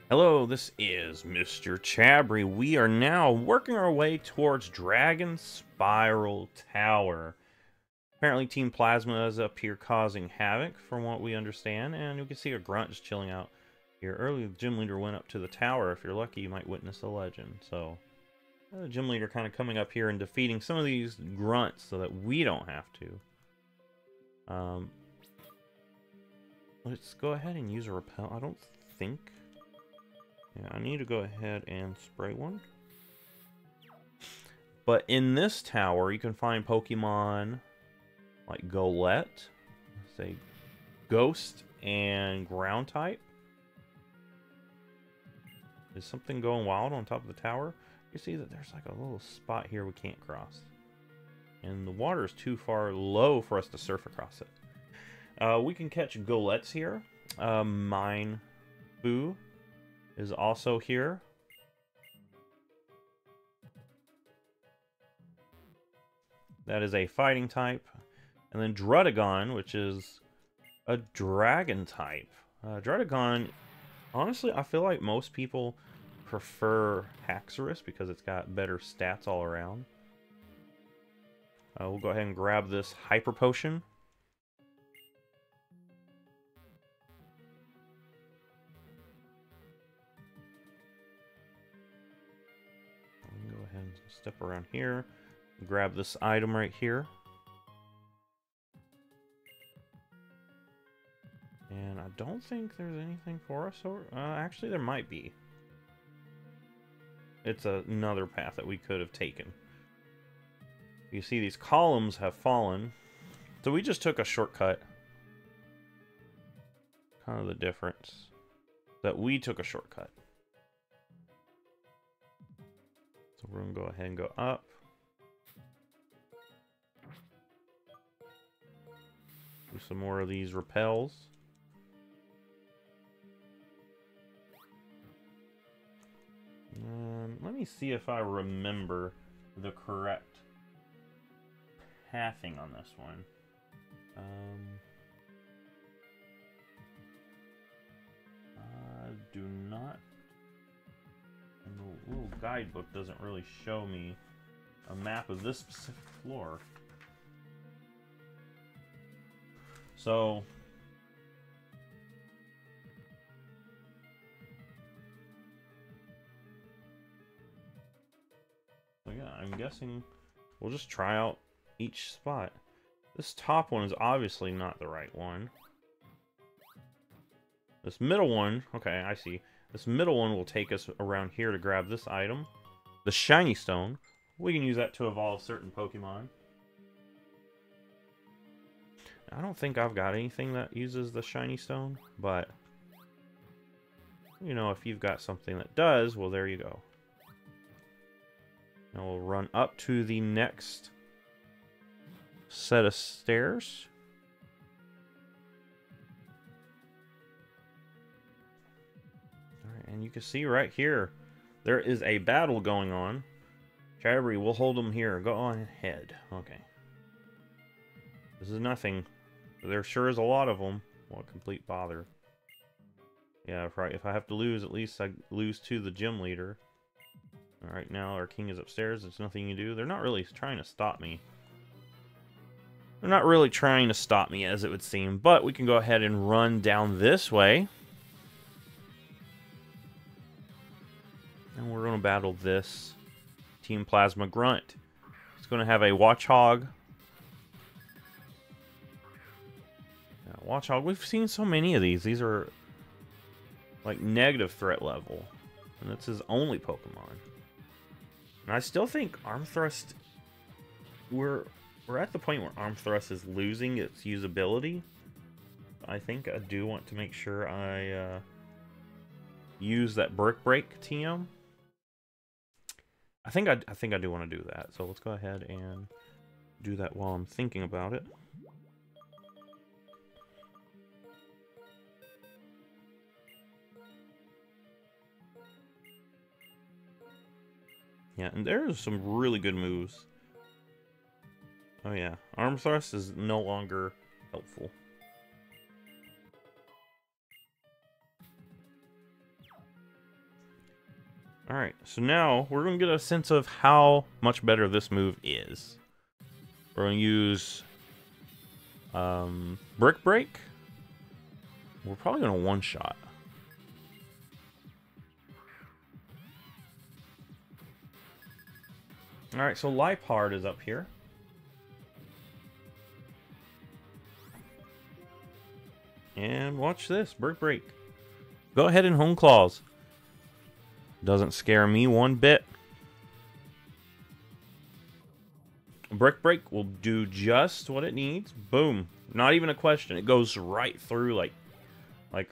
Hello, this is MrChabry. We are now working our way towards Dragon Spiral Tower. Apparently Team Plasma is up here causing havoc, from what we understand, and you can see a grunt just chilling out here. Earlier, the gym leader went up to the tower. If you're lucky, you might witness a legend. So, the gym leader kind of coming up here and defeating some of these grunts so that we don't have to. Let's go ahead and use a repel. I don't think... Yeah, I need to go ahead and spray one. But in this tower, you can find Pokemon like Golett, say Ghost and Ground type. Is something going wild on top of the tower? You see that there's like a little spot here we can't cross. And the water is too far low for us to surf across it. We can catch Goletts here. Mine Boo is also here. That is a fighting type. And then Druddigon, which is a dragon type. Druddigon, honestly, I feel like most people prefer Haxorus because it's got better stats all around. We'll go ahead and grab this Hyper Potion. Go ahead and step around here. Grab this item right here. And I don't think there's anything for us. Or actually, there might be. It's another path that we could have taken. You see these columns have fallen. So we just took a shortcut. Kind of the difference. That we took a shortcut. So we're going to go ahead and go up. Do some more of these repels. Let me see if I remember the correct pathing on this one. I do not... And the little guidebook doesn't really show me a map of this specific floor. So... yeah, I'm guessing we'll just try out each spot. This top one is obviously not the right one. This middle one, okay, I see. This middle one will take us around here to grab this item. The shiny stone. We can use that to evolve certain Pokemon. I don't think I've got anything that uses the shiny stone, but you know, if you've got something that does, well, there you go. Now we'll run up to the next set of stairs. Alright, and you can see right here, there is a battle going on. Chabry, we'll hold them here. Go on ahead. Okay. This is nothing. There sure is a lot of them. What a complete bother. Yeah, right. If I have to lose, at least I lose to the gym leader. Alright, now our king is upstairs. There's nothing you can do. They're not really trying to stop me. They're not really trying to stop me, as it would seem. But we can go ahead and run down this way. And we're going to battle this Team Plasma Grunt. It's going to have a Watchog. Watchog, we've seen so many of these. These are like negative threat level. And that's his only Pokemon. And I still think Arm Thrust, we're at the point where Arm Thrust is losing its usability. I think I do want to make sure I use that Brick Break TM. I think I do want to do that. So let's go ahead and do that while I'm thinking about it. Yeah, and there's some really good moves. Oh yeah, Arm Thrust is no longer helpful. Alright, so now we're going to get a sense of how much better this move is. We're going to use Brick Break. We're probably going to one-shot. Alright, so Liepard is up here. And watch this, Brick Break. Go ahead and Hone Claws. Doesn't scare me one bit. Brick Break will do just what it needs. Boom. Not even a question. It goes right through like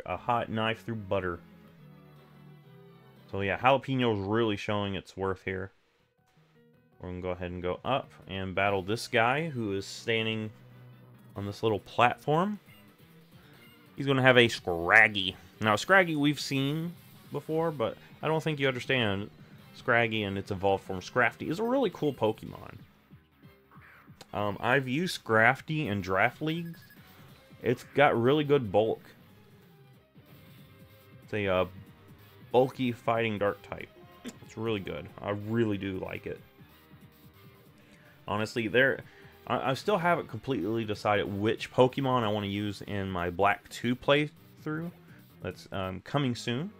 a hot knife through butter. So yeah, Jalapeno's really showing its worth here. We're going to go ahead and go up and battle this guy who is standing on this little platform. He's going to have a Scraggy. Now, Scraggy we've seen before, but I don't think you understand. Scraggy and its evolved form Scrafty is a really cool Pokemon. I've used Scrafty in draft leagues. It's got really good bulk. It's a bulky fighting dark type. It's really good. I really do like it. Honestly, I still haven't completely decided which Pokemon I want to use in my Black 2 playthrough. That's coming soon.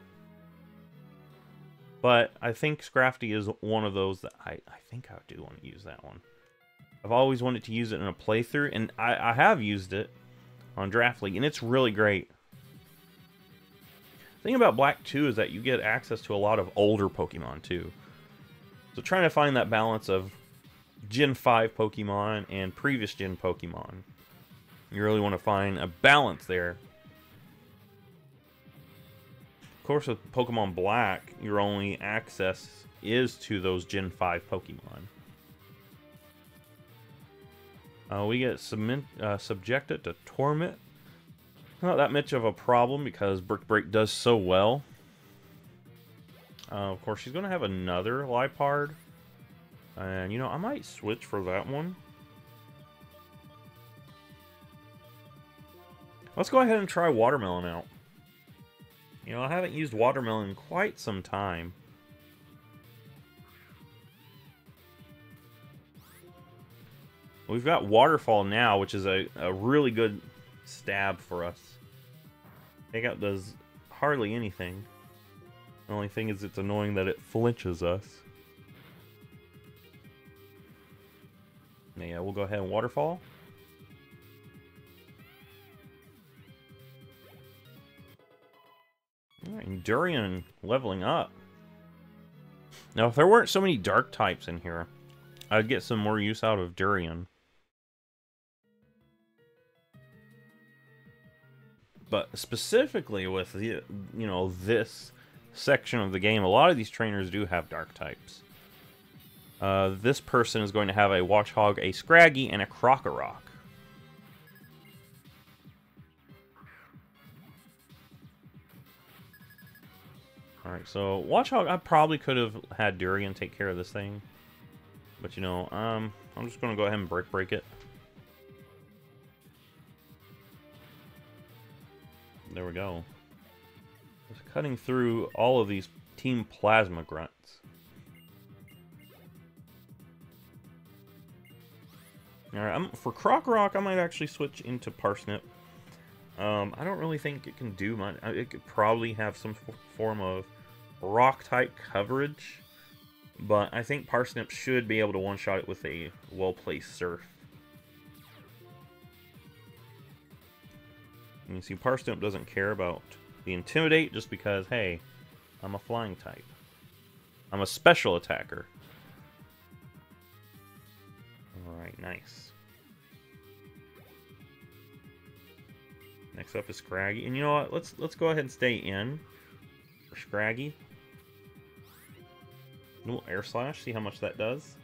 But I think Scrafty is one of those that I think I do want to use that one. I've always wanted to use it in a playthrough, and I have used it on Draft League, and it's really great. The thing about Black 2 is that you get access to a lot of older Pokemon, too. So trying to find that balance of Gen 5 Pokemon and previous Gen Pokemon. You really want to find a balance there. Of course, with Pokemon Black, your only access is to those Gen 5 Pokemon. We get subjected to Torment. Not that much of a problem because Brick Break does so well. Of course, she's going to have another Liepard. And, you know, I might switch for that one. Let's go ahead and try Watermelon out. You know, I haven't used Watermelon in quite some time. We've got Waterfall now, which is a really good stab for us. Takeout does hardly anything. The only thing is it's annoying that it flinches us. Yeah, we'll go ahead and Waterfall. Alright, Durian leveling up. Now, if there weren't so many dark types in here, I'd get some more use out of Durian. But specifically with the, you know, this section of the game, a lot of these trainers do have dark types. This person is going to have a Watchog, a Scraggy, and a Krokorok. Alright, so Watchog, I probably could have had Durian take care of this thing. But, you know, I'm just going to go ahead and break it. There we go. Just cutting through all of these Team Plasma grunts. Alright, for Krokorok, I might actually switch into Parsnip. I don't really think it can do much. It could probably have some form of rock-type coverage. But I think Parsnip should be able to one-shot it with a well-placed Surf. And you see, Parsnip doesn't care about the Intimidate just because, hey, I'm a flying type. I'm a special attacker. Alright, nice. Next up is Scraggy. And you know what? Let's go ahead and stay in for Scraggy. A little Air Slash, see how much that does.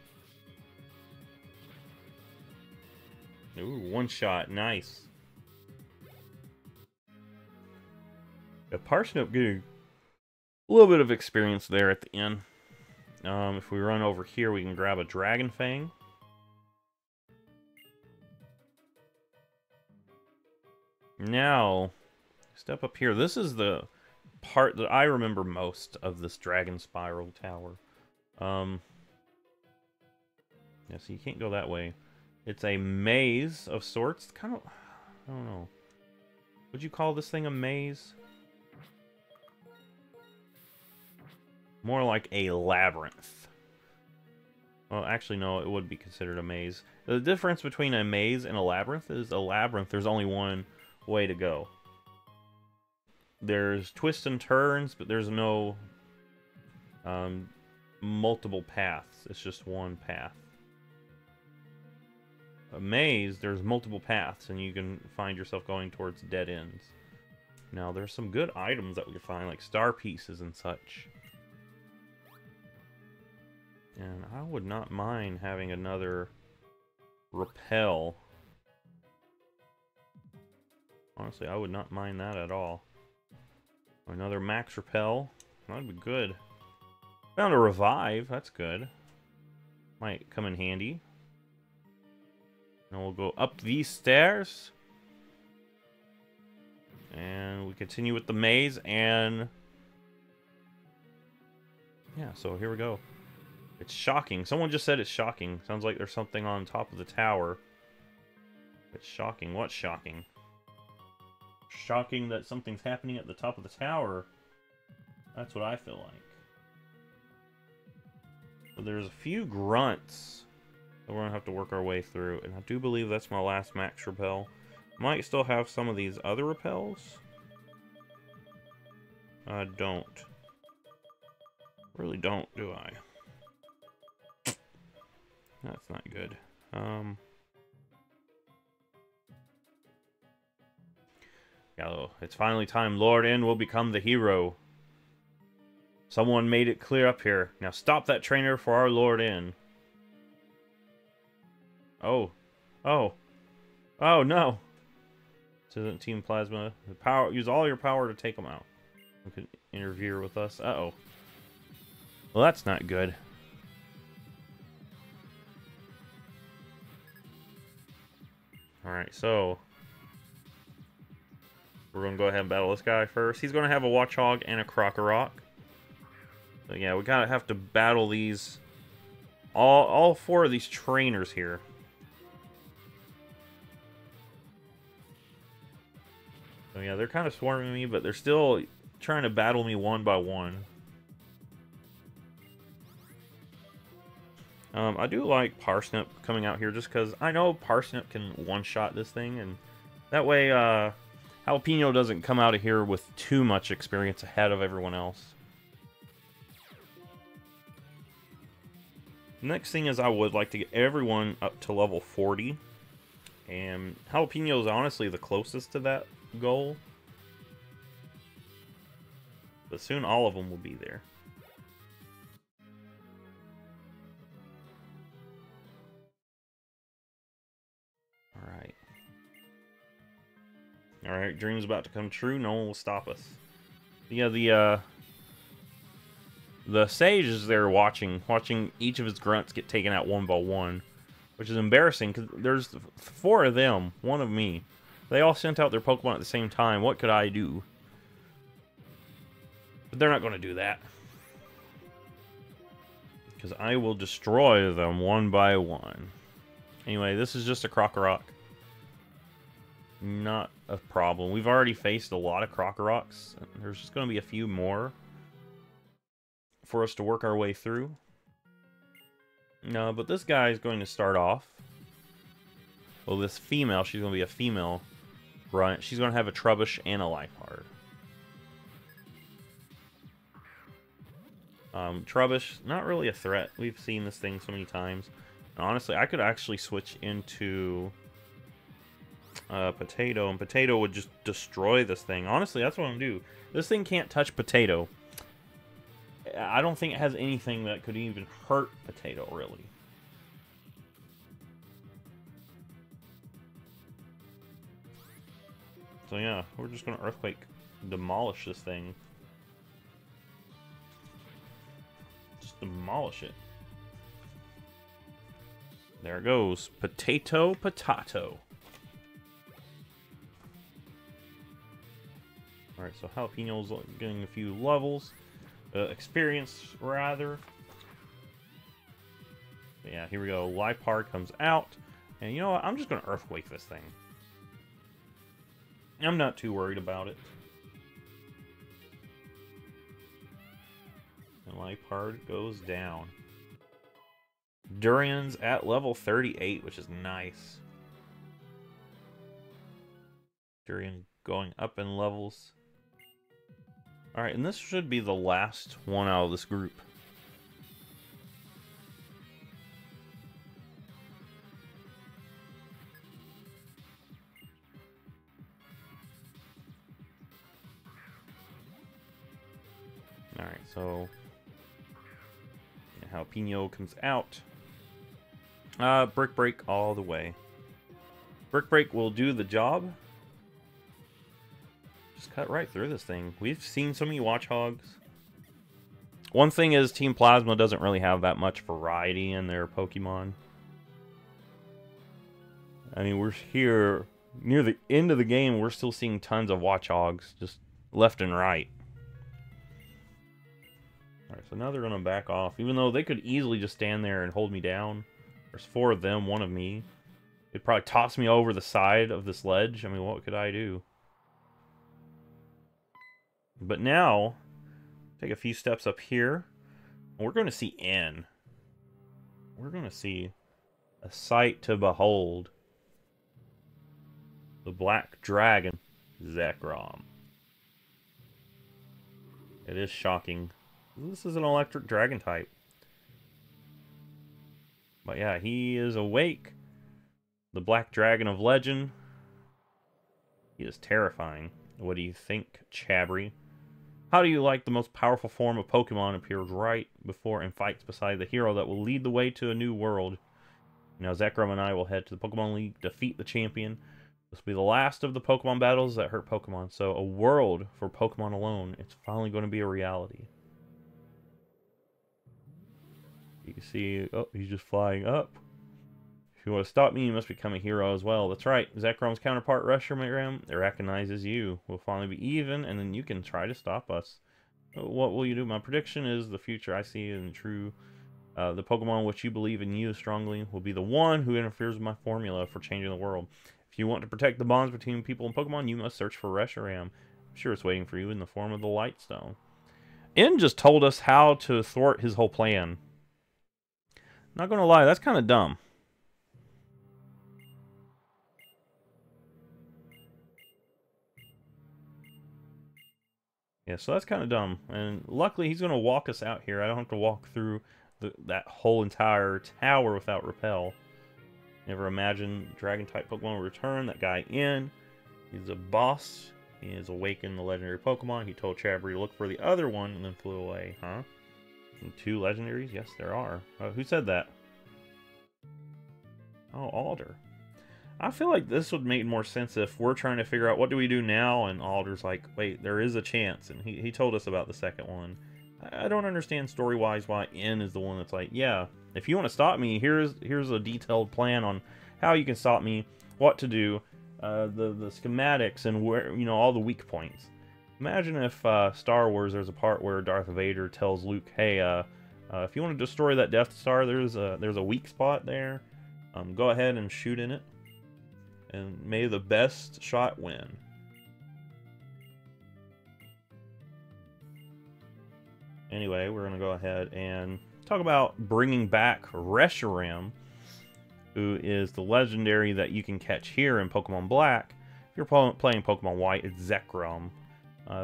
Ooh, one shot, nice. A Parsnip getting a little bit of experience there at the end. If we run over here, we can grab a Dragon Fang. Now, step up here. This is the part that I remember most of this Dragon Spiral Tower. Yeah, so you can't go that way. It's a maze of sorts. Kind of, I don't know. Would you call this thing a maze? More like a labyrinth. Well, actually, no, it would be considered a maze. The difference between a maze and a labyrinth is a labyrinth, there's only one way to go. There's twists and turns, but there's no multiple paths. It's just one path. A maze, there's multiple paths, and you can find yourself going towards dead ends. Now, there's some good items that we can find, like star pieces and such. And I would not mind having another repel. Honestly, I would not mind that at all. Another max repel. That'd be good. Found a revive. That's good. Might come in handy. And we'll go up these stairs. And we continue with the maze. And yeah, so here we go. It's shocking. Someone just said it's shocking. Sounds like there's something on top of the tower. It's shocking. What's shocking? Shocking that something's happening at the top of the tower. That's what I feel like. But there's a few grunts that we're going to have to work our way through. And I do believe that's my last max repel. Might still have some of these other repels. I don't. Really don't, do I? That's not good. Yeah, it's finally time. Lord N will become the hero. Someone made it clear up here. Now stop that trainer for our Lord N. Oh. Oh. Oh, no. This isn't Team Plasma. The power, use all your power to take them out. You can interfere with us. Uh-oh. Well, that's not good. Alright, so we're going to go ahead and battle this guy first. He's going to have a Watchog and a Crocorock. So yeah, we kind of have to battle these, all four of these trainers here. So yeah, they're kind of swarming me, but they're still trying to battle me one by one. I do like Parsnip coming out here just because I know Parsnip can one-shot this thing, and that way Jalapeno doesn't come out of here with too much experience ahead of everyone else. The next thing is I would like to get everyone up to level 40, and Jalapeno is honestly the closest to that goal. But soon all of them will be there. Alright, dream's about to come true. No one will stop us. Yeah, the sage is there watching each of his grunts get taken out one by one, which is embarrassing because there's 4 of them, 1 of me. They all sent out their Pokemon at the same time. What could I do? But they're not going to do that, because I will destroy them one by one. Anyway, this is just a Crocorock. Not a problem. We've already faced a lot of Crocoroks. There's just going to be a few more for us to work our way through. No, but this guy is going to start off. Well, this female, she's going to be a female grunt. She's going to have a Trubbish and a Liepard. Trubbish, not really a threat. We've seen this thing so many times. And honestly, I could actually switch into Potato, and Potato would just destroy this thing. Honestly, that's what I'm gonna do. This thing can't touch Potato. I don't think it has anything that could even hurt Potato, really. So yeah, we're just gonna Earthquake demolish this thing. Just demolish it. There it goes. Potato, potato. Alright, so Jalapeno's getting a few levels. Experience, rather. But yeah, here we go. Lipard comes out. And you know what? I'm just going to Earthquake this thing. I'm not too worried about it. And Lipard goes down. Durian's at level 38, which is nice. Durian going up in levels. Alright, and this should be the last one out of this group. Alright, so Jalapeno comes out. Brick Break all the way. Brick Break will do the job. Just cut right through this thing. We've seen so many Watchhogs. One thing is Team Plasma doesn't really have that much variety in their Pokemon. I mean, we're here near the end of the game. We're still seeing tons of Watchhogs just left and right. Alright, so now they're going to back off. Even though they could easily just stand there and hold me down. There's 4 of them, 1 of me. It'd probably toss me over the side of this ledge. I mean, what could I do? But now, take a few steps up here. And we're going to see N. We're going to see a sight to behold. The Black Dragon, Zekrom. It is shocking. This is an electric dragon type. But yeah, he is awake. The Black Dragon of Legend. He is terrifying. What do you think, Chabry? How do you like the most powerful form of Pokemon appears right before and fights beside the hero that will lead the way to a new world? Now Zekrom and I will head to the Pokemon League, defeat the champion. This will be the last of the Pokemon battles that hurt Pokemon. So a world for Pokemon alone. It's finally going to be a reality. You can see, oh, he's just flying up. If you want to stop me, you must become a hero as well. That's right. Zekrom's counterpart, Reshiram, it recognizes you. We'll finally be even, and then you can try to stop us. What will you do? My prediction is the future I see in true. The Pokemon which you believe in you strongly will be the one who interferes with my formula for changing the world. If you want to protect the bonds between people and Pokemon, you must search for Reshiram. I'm sure it's waiting for you in the form of the Light Stone. N just told us how to thwart his whole plan. Not gonna lie, that's kind of dumb. Yeah, so that's kind of dumb. And luckily, he's gonna walk us out here. I don't have to walk through that whole entire tower without repel. Never imagined Dragon-type Pokemon will return. That guy in. He's a boss. He has awakened the legendary Pokemon. He told Chabry to look for the other one and then flew away. Huh? And 2 legendaries? Yes, there are. Who said that? Oh, Alder. I feel like this would make more sense if we're trying to figure out what do we do now, and Alder's like, wait, there is a chance, and he told us about the second one. I don't understand story-wise why N is the one that's like, yeah, if you want to stop me, here's a detailed plan on how you can stop me, what to do, the schematics, and where, you know, all the weak points. Imagine if Star Wars, there's a part where Darth Vader tells Luke, hey, if you want to destroy that Death Star, there's a weak spot there. Go ahead and shoot in it, and may the best shot win. Anyway, we're going to go ahead and talk about bringing back Reshiram, who is the legendary that you can catch here in Pokemon Black. If you're playing Pokemon White, it's Zekrom.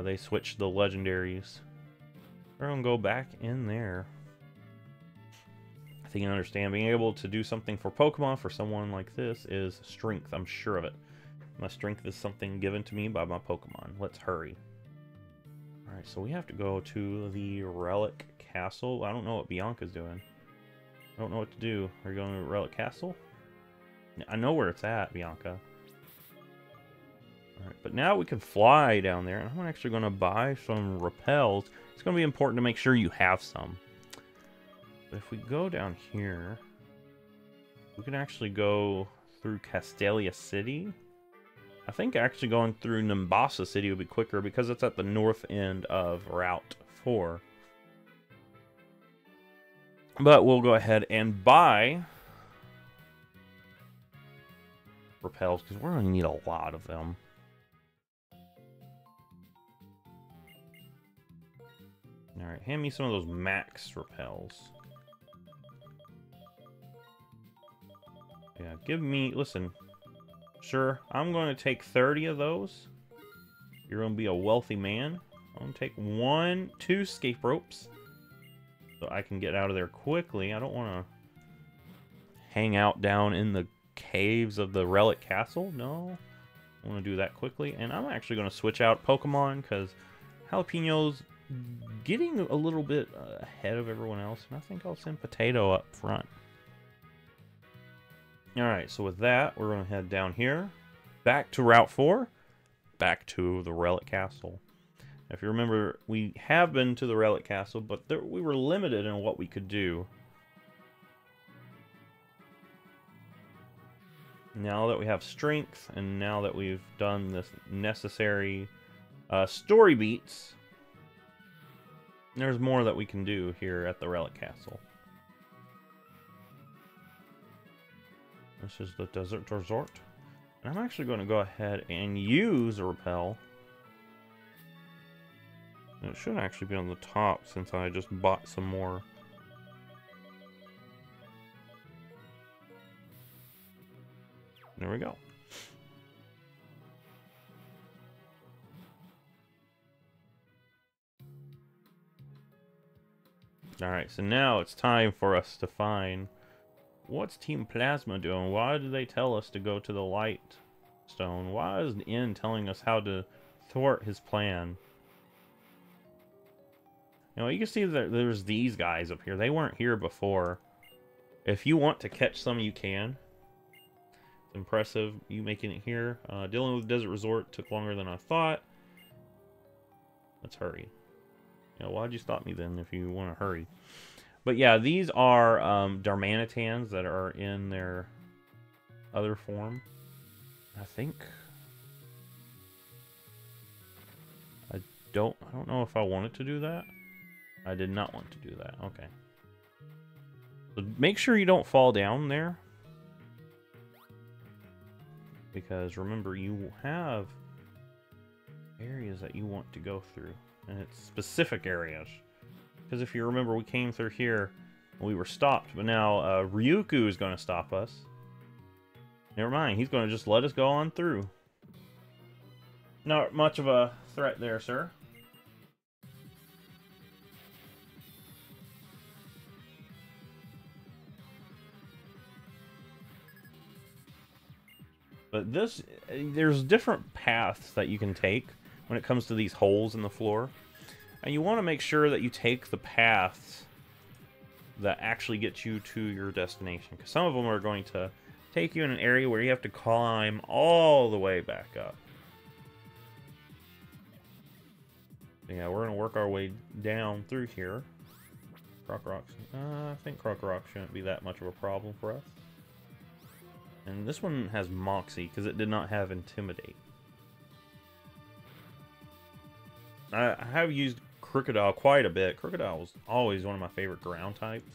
They switched the legendaries. We're going to go back in there. I think you understand, being able to do something for Pokemon for someone like this is strength. I'm sure of it. My strength is something given to me by my Pokemon. Let's hurry. Alright, so we have to go to the Relic Castle. I don't know what Bianca's doing. I don't know what to do. Are you going to Relic Castle? I know where it's at, Bianca. Alright, but now we can fly down there. And I'm actually going to buy some repels. It's going to be important to make sure you have some. But if we go down here, we can actually go through Castelia City. I think actually going through Nimbasa City would be quicker because it's at the north end of Route 4. But we'll go ahead and buy repels because we're going to need a lot of them. Alright, hand me some of those max repels. Yeah, give me... Listen. Sure, I'm going to take 30 of those. You're going to be a wealthy man. I'm going to take 2 escape ropes. So I can get out of there quickly. I don't want to hang out down in the caves of the Relic Castle. No. I want to do that quickly. And I'm actually going to switch out Pokemon because Jalapeno's getting a little bit ahead of everyone else. And I think I'll send Potato up front. Alright, so with that, we're going to head down here. Back to Route 4. Back to the Relic Castle. If you remember, we have been to the Relic Castle, but we were limited in what we could do. Now that we have strength, and now that we've done this necessary story beats, there's more that we can do here at the Relic Castle. This is the Desert Resort. And I'm actually going to go ahead and use a repel. It should actually be on the top since I just bought some more. There we go. Alright, so now it's time for us to find what's Team Plasma doing? Why did they tell us to go to the Light Stone? Why is N telling us how to thwart his plan? You know, you can see that there's these guys up here. They weren't here before. If you want to catch some, you can. It's impressive you making it here. Dealing with Desert Resort took longer than I thought. Let's hurry. You know, why'd you stop me then if you want to hurry? But yeah, these are Darmanitans that are in their other form. I think. I don't know if I wanted to do that. I did not want to do that. Okay. So make sure you don't fall down there. Because remember, you have areas that you want to go through. And it's specific areas. Because if you remember, we came through here and we were stopped. But now Ryuku is going to stop us. Never mind. He's going to just let us go on through. Not much of a threat there, sir. But there's different paths that you can take when it comes to these holes in the floor. And you want to make sure that you take the paths that actually get you to your destination. Because some of them are going to take you in an area where you have to climb all the way back up. So yeah, we're going to work our way down through here. Krokorok. I think Krokorok shouldn't be that much of a problem for us. And this one has Moxie, because it did not have Intimidate. I have used Crocodile quite a bit. Crocodile was always one of my favorite ground types.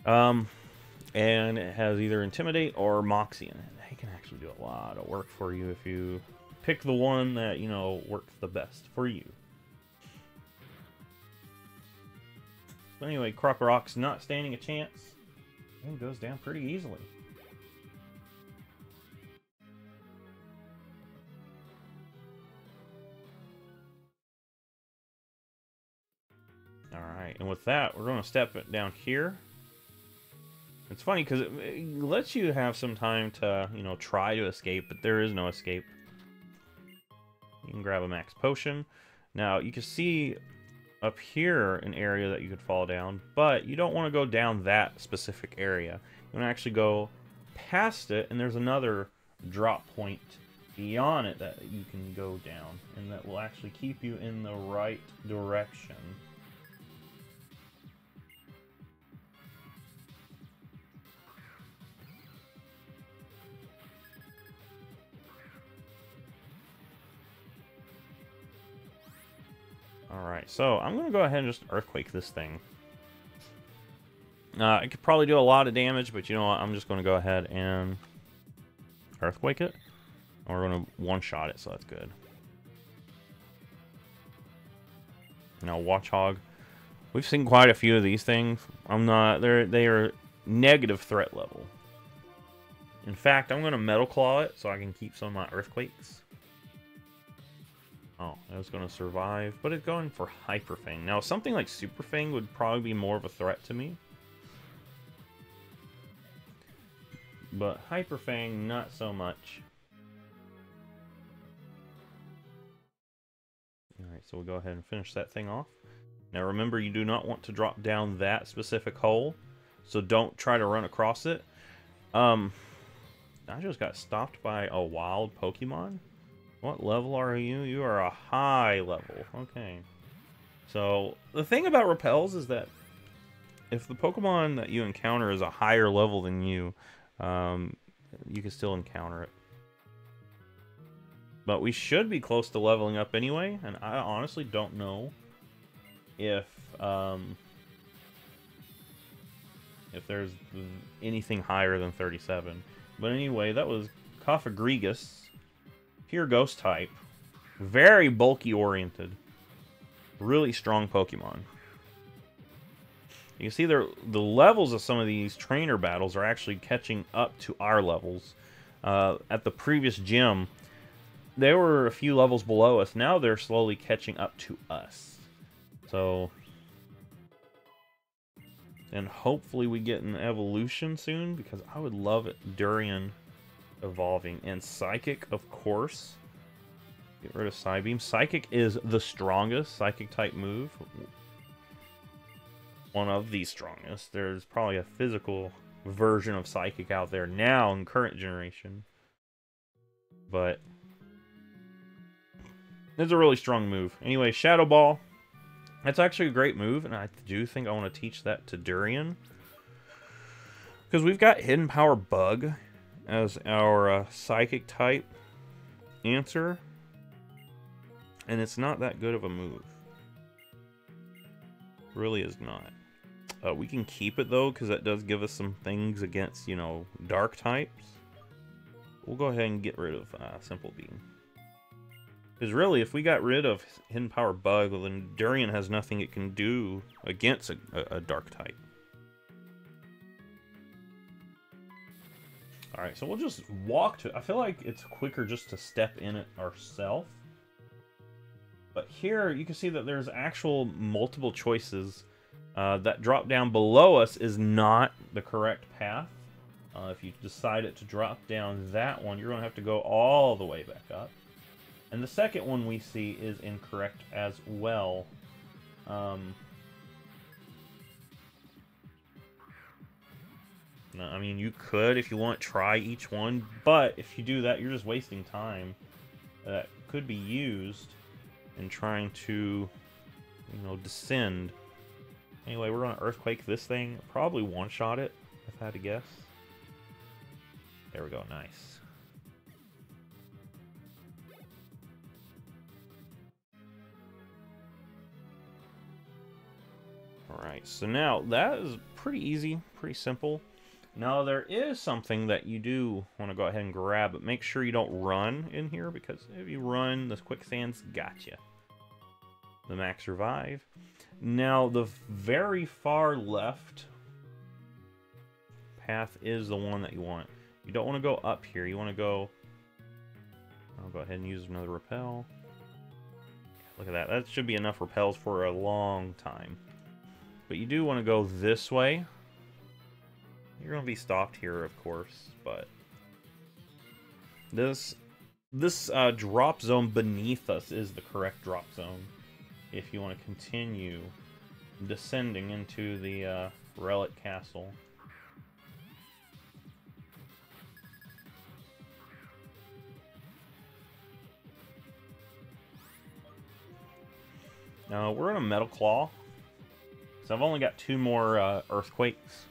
And it has either Intimidate or Moxie in it. They can actually do a lot of work for you if you pick the one that, you know, works the best for you. But anyway, Krokorok's not standing a chance. It goes down pretty easily. Alright, and with that, we're going to step it down here. It's funny because it lets you have some time to, you know, try to escape, but there is no escape. You can grab a max potion. Now, you can see up here an area that you could fall down, but you don't want to go down that specific area. You want to actually go past it, and there's another drop point beyond it that you can go down, and that will actually keep you in the right direction. Alright, so I'm going to go ahead and just Earthquake this thing. It could probably do a lot of damage, but you know what? I'm just going to go ahead and Earthquake it. And we're going to one-shot it, so that's good. Now, Watchog. We've seen quite a few of these things. They are negative threat level. In fact, I'm going to Metal Claw it so I can keep some of my Earthquakes. Oh, it was going to survive, but it's going for Hyper Fang. Now, something like Super Fang would probably be more of a threat to me. But Hyper Fang, not so much. Alright, so we'll go ahead and finish that thing off. Now remember, you do not want to drop down that specific hole, so don't try to run across it. I just got stopped by a wild Pokemon. What level are you? You are a high level. Okay. So, the thing about repels is that if the Pokemon that you encounter is a higher level than you, you can still encounter it. But we should be close to leveling up anyway, and I honestly don't know if there's anything higher than 37. But anyway, that was Coffagrigus, pure ghost type, very bulky oriented, really strong Pokemon. You can see the levels of some of these trainer battles are actually catching up to our levels. At the previous gym, they were a few levels below us. Now they're slowly catching up to us. So, and hopefully we get an evolution soon, because I would love it. Durian evolving. And Psychic, of course. Get rid of Psybeam. Psychic is the strongest Psychic type move. One of the strongest. There's probably a physical version of Psychic out there now in current generation. But it's a really strong move. Anyway, Shadow Ball. That's actually a great move, and I do think I want to teach that to Durian. Because we've got Hidden Power Bug as our Psychic type answer. And it's not that good of a move. It really is not. We can keep it, though, because that does give us some things against, you know, Dark types. We'll go ahead and get rid of Simple Beam. Because really, if we got rid of Hidden Power Bug, well, then Durian has nothing it can do against a Dark type. Alright, so we'll just walk to it. I feel like it's quicker just to step in it ourselves. But here, you can see that there's actual multiple choices. That drop down below us is not the correct path. If you decided to drop down that one, you're going to have to go all the way back up. And the second one we see is incorrect as well. No, I mean, you could, if you want, try each one. But if you do that, you're just wasting time that could be used in trying to, you know, descend. Anyway, we're going to Earthquake this thing. Probably one-shot it, if I had to guess. There we go, nice. Alright, so now that is pretty easy, pretty simple. Now there is something that you do want to go ahead and grab, but make sure you don't run in here, because if you run, this quicksand's got you. The max revive. Now the very far left path is the one that you want. You don't want to go up here. You want to go... I'll go ahead and use another repel. Look at that. That should be enough repels for a long time. But you do want to go this way. You're going to be stopped here, of course, but... This drop zone beneath us is the correct drop zone. If you want to continue descending into the Relic Castle. Now, we're in a Metal Claw. So I've only got 2 more Earthquakes.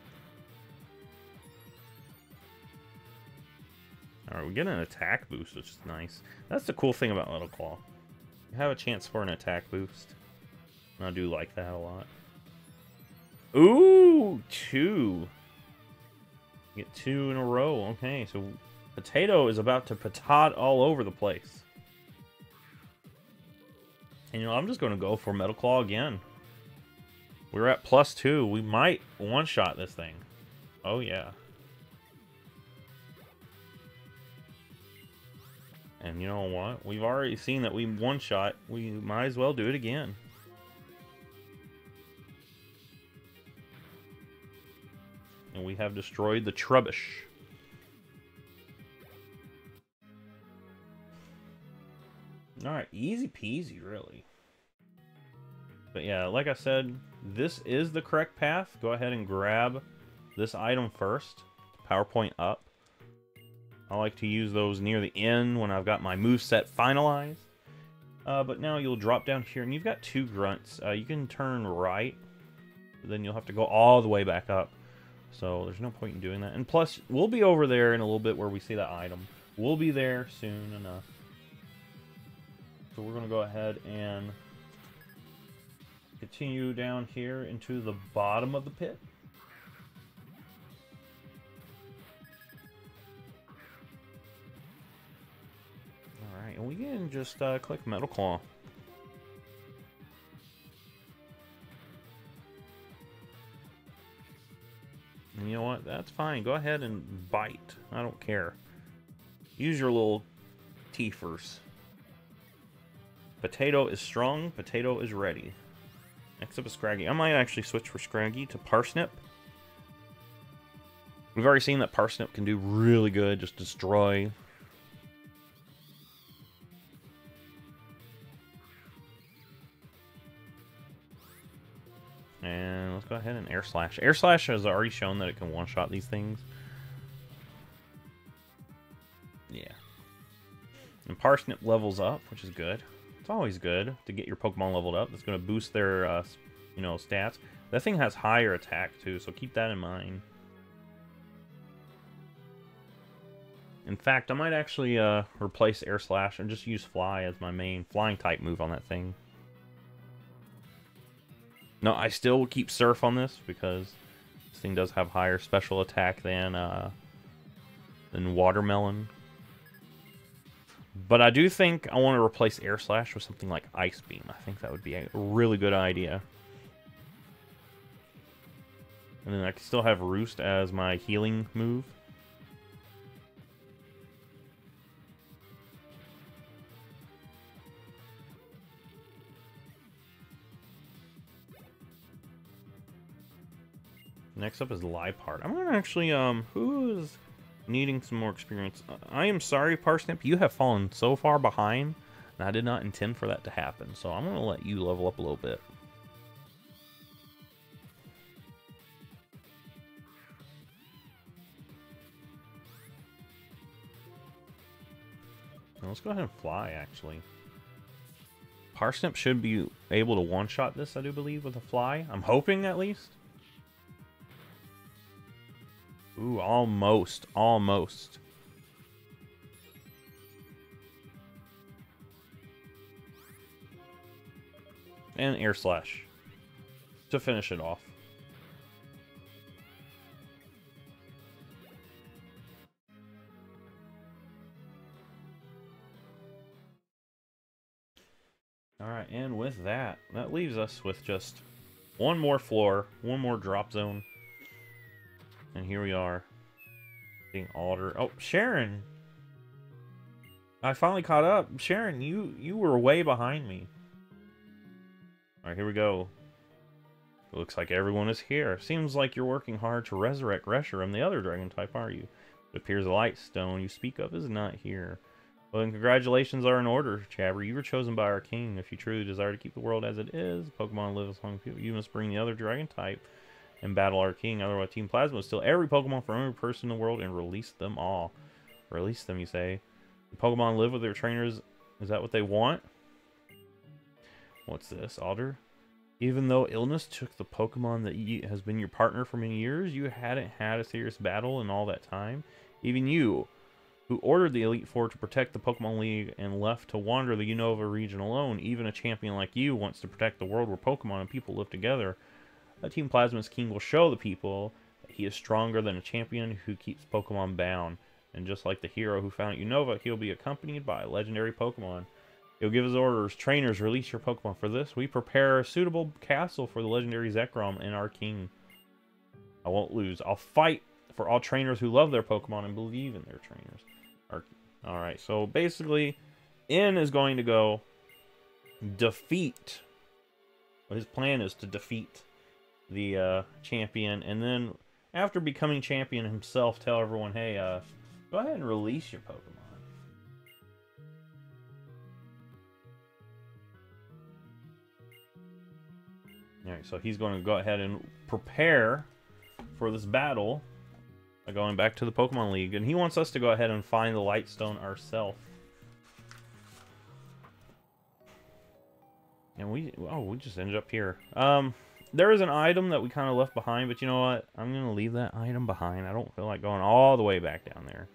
Alright, we get an attack boost, which is nice. That's the cool thing about Metal Claw. You have a chance for an attack boost. I do like that a lot. Ooh, 2. Get 2 in a row. Okay, so Potato is about to patat all over the place. And you know, I'm just going to go for Metal Claw again. We're at +2. We might one-shot this thing. Oh, yeah. And you know what? We've already seen that we one-shot. We might as well do it again. And we have destroyed the Trubbish. Alright, easy peasy, really. But yeah, like I said, this is the correct path. Go ahead and grab this item first. PowerPoint up. I like to use those near the end when I've got my moveset finalized. But now you'll drop down here, and you've got 2 grunts. You can turn right, then you'll have to go all the way back up. So there's no point in doing that. And plus, we'll be over there in a little bit where we see that item. We'll be there soon enough. So we're going to go ahead and continue down here into the bottom of the pit. Alright, and we can just click Metal Claw. And you know what? That's fine. Go ahead and bite. I don't care. Use your little teethers. Potato is strong. Potato is ready. Next up is Scraggy. I might actually switch for Scraggy to Parsnip. We've already seen that Parsnip can do really good. Just destroy. And let's go ahead and Air Slash. Air Slash has already shown that it can one-shot these things. Yeah. And Parsnip levels up, which is good. It's always good to get your Pokemon leveled up. That's going to boost their, you know, stats. That thing has higher attack, too, so keep that in mind. In fact, I might actually replace Air Slash and just use Fly as my main flying-type move on that thing. No, I still will keep Surf on this because this thing does have higher special attack than Watermelon. But I do think I want to replace Air Slash with something like Ice Beam. I think that would be a really good idea. And then I can still have Roost as my healing move. Next up is Liepard. I'm gonna actually, who is needing some more experience? I am sorry, Parsnip, you have fallen so far behind, and I did not intend for that to happen, so I'm gonna let you level up a little bit. Now let's go ahead and Fly, actually. Parsnip should be able to one-shot this, I do believe, with a Fly. I'm hoping, at least. Ooh, almost. Almost. And Air Slash to finish it off. Alright, and with that, that leaves us with just one more floor, one more drop zone. And here we are, getting Alder. Oh, Sharon! I finally caught up. Sharon, you were way behind me. Alright, here we go. It looks like everyone is here. Seems like you're working hard to resurrect Reshiram, the other dragon type, are you? It appears the light stone you speak of is not here. Well, then congratulations are in order, Chabry. You were chosen by our king. If you truly desire to keep the world as it is, Pokemon live among people, you must bring the other dragon type and battle our king. Otherwise, Team Plasma will steal every Pokemon from every person in the world and release them all. Release them, you say? The Pokemon live with their trainers. Is that what they want? What's this, Alder? Even though illness took the Pokemon that has been your partner for many years, you hadn't had a serious battle in all that time. Even you who ordered the Elite Four to protect the Pokemon League and left to wander the Unova region alone. Even a champion like you wants to protect the world where Pokemon and people live together. Team Plasma's King will show the people that he is stronger than a champion who keeps Pokemon bound. And just like the hero who found Unova, he'll be accompanied by a legendary Pokemon. He'll give his orders. Trainers, release your Pokemon. For this, we prepare a suitable castle for the legendary Zekrom and our king. I won't lose. I'll fight for all trainers who love their Pokemon and believe in their trainers. Alright, so basically, N is going to go defeat. His plan is to defeat the champion, and then after becoming champion himself, tell everyone, hey, go ahead and release your Pokemon. Alright, so he's going to go ahead and prepare for this battle by going back to the Pokemon League, and he wants us to go ahead and find the Lightstone ourselves. And we just ended up here. There is an item that we kind of left behind, but you know what? I'm going to leave that item behind. I don't feel like going all the way back down there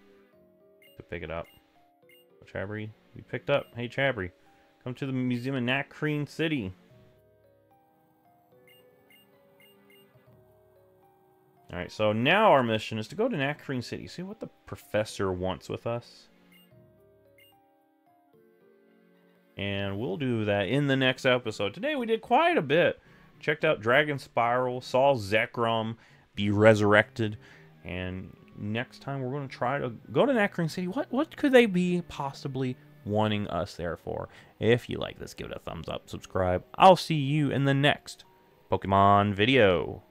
to pick it up. Chabry, we picked up. Hey, Chabry, come to the museum in Nacrene City. Alright, so now our mission is to go to Nacrene City. See what the professor wants with us. And we'll do that in the next episode. Today we did quite a bit. Checked out Dragon Spiral, saw Zekrom be resurrected. And next time we're going to try to go to Nacrene City. What could they be possibly wanting us there for? If you like this, give it a thumbs up, subscribe. I'll see you in the next Pokemon video.